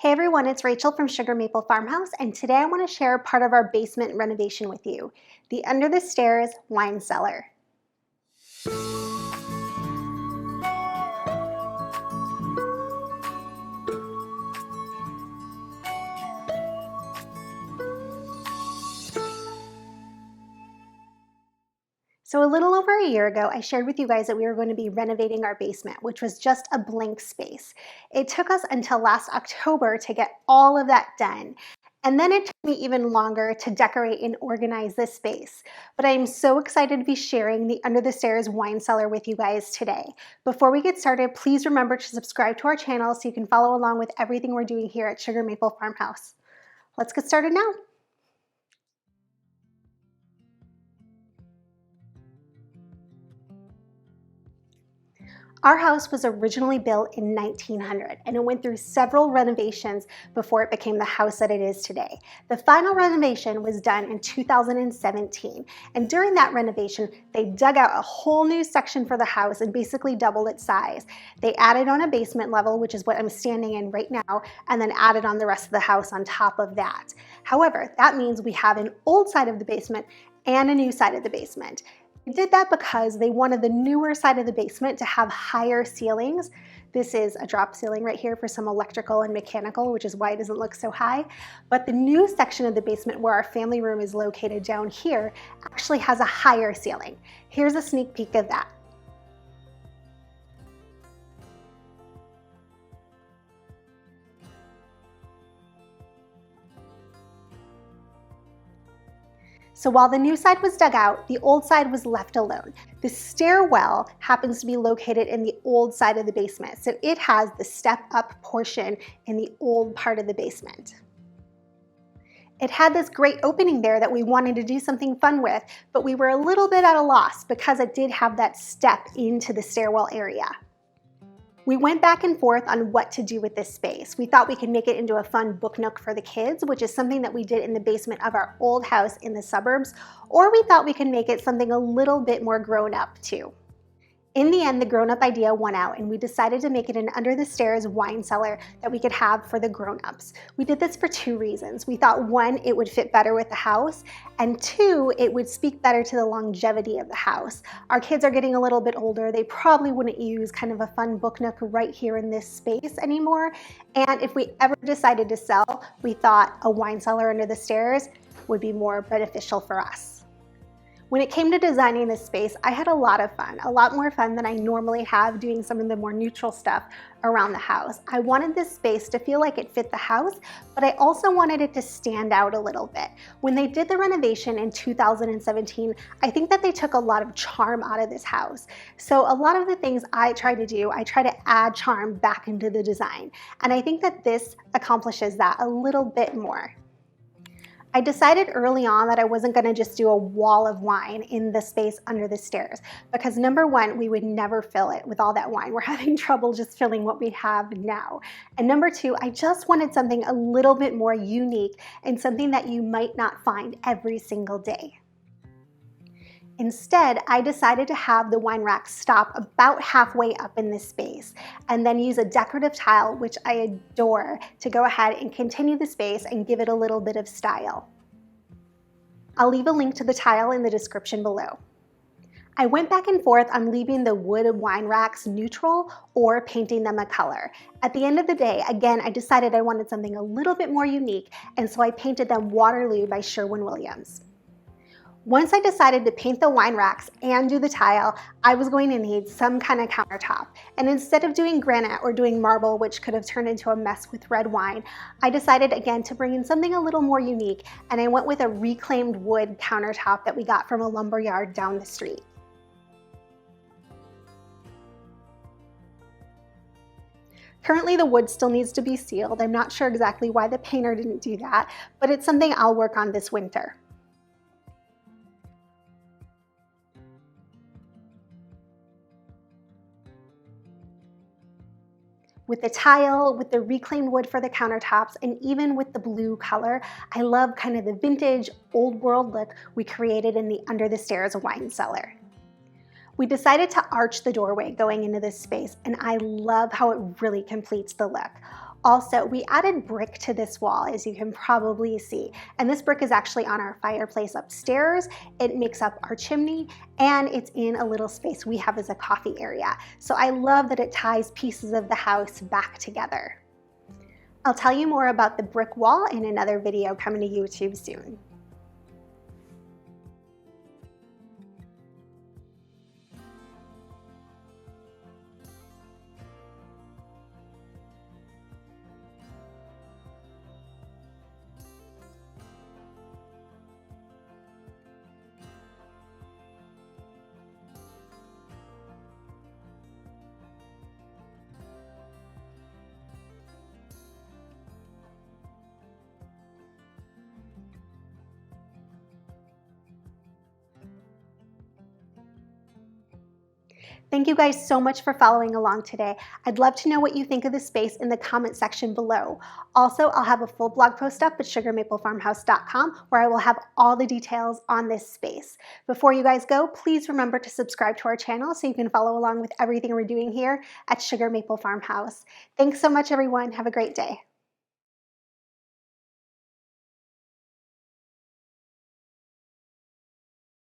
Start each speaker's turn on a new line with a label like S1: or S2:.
S1: Hey everyone, it's Rachel from Sugar Maple Farmhouse, and today I want to share part of our basement renovation with you, the under the stairs wine cellar. So a little over a year ago, I shared with you guys that we were going to be renovating our basement, which was just a blank space. It took us until last October to get all of that done. And then it took me even longer to decorate and organize this space. But I am so excited to be sharing the Under the Stairs wine cellar with you guys today. Before we get started, please remember to subscribe to our channel so you can follow along with everything we're doing here at Sugar Maple Farmhouse. Let's get started now. Our house was originally built in 1900 and it went through several renovations before it became the house that it is today. The final renovation was done in 2017, and during that renovation they dug out a whole new section for the house and basically doubled its size. They added on a basement level, which is what I'm standing in right now, and then added on the rest of the house on top of that. However, that means we have an old side of the basement and a new side of the basement. They did that because they wanted the newer side of the basement to have higher ceilings. This is a drop ceiling right here for some electrical and mechanical, which is why it doesn't look so high. But the new section of the basement where our family room is located down here actually has a higher ceiling. Here's a sneak peek of that. So while the new side was dug out, the old side was left alone. The stairwell happens to be located in the old side of the basement, so it has the step-up portion in the old part of the basement. It had this great opening there that we wanted to do something fun with, but we were a little bit at a loss because it did have that step into the stairwell area. We went back and forth on what to do with this space. We thought we could make it into a fun book nook for the kids, which is something that we did in the basement of our old house in the suburbs, or we thought we could make it something a little bit more grown up too. In the end, the grown-up idea won out and we decided to make it an under the stairs wine cellar that we could have for the grown-ups. We did this for two reasons. We thought one, it would fit better with the house, and two, it would speak better to the longevity of the house. Our kids are getting a little bit older. They probably wouldn't use kind of a fun book nook right here in this space anymore. And if we ever decided to sell, we thought a wine cellar under the stairs would be more beneficial for us. When it came to designing this space, I had a lot of fun, a lot more fun than I normally have doing some of the more neutral stuff around the house. I wanted this space to feel like it fit the house, but I also wanted it to stand out a little bit. When they did the renovation in 2017, I think that they took a lot of charm out of this house. So a lot of the things I try to do, I try to add charm back into the design. And I think that this accomplishes that a little bit more. I decided early on that I wasn't going to just do a wall of wine in the space under the stairs because number one, we would never fill it with all that wine. We're having trouble just filling what we have now. And number two, I just wanted something a little bit more unique and something that you might not find every single day. Instead, I decided to have the wine rack stop about halfway up in this space and then use a decorative tile, which I adore, to go ahead and continue the space and give it a little bit of style. I'll leave a link to the tile in the description below. I went back and forth on leaving the wood wine racks neutral or painting them a color. At the end of the day, again, I decided I wanted something a little bit more unique, and so I painted them Waterloo by Sherwin-Williams. Once I decided to paint the wine racks and do the tile, I was going to need some kind of countertop. And instead of doing granite or doing marble, which could have turned into a mess with red wine, I decided again to bring in something a little more unique, and I went with a reclaimed wood countertop that we got from a lumber yard down the street. Currently, the wood still needs to be sealed. I'm not sure exactly why the painter didn't do that, but it's something I'll work on this winter. With the tile, with the reclaimed wood for the countertops, and even with the blue color, I love kind of the vintage, old world look we created in the Under the Stairs wine cellar. We decided to arch the doorway going into this space, and I love how it really completes the look. Also, we added brick to this wall, as you can probably see, and this brick is actually on our fireplace upstairs. It makes up our chimney, and it's in a little space we have as a coffee area. So I love that it ties pieces of the house back together. I'll tell you more about the brick wall in another video coming to YouTube soon. Thank you guys so much for following along today. I'd love to know what you think of this space in the comment section below. Also, I'll have a full blog post up at sugarmaplefarmhouse.com where I will have all the details on this space. Before you guys go, please remember to subscribe to our channel so you can follow along with everything we're doing here at Sugar Maple Farmhouse. Thanks so much, everyone. Have a great day.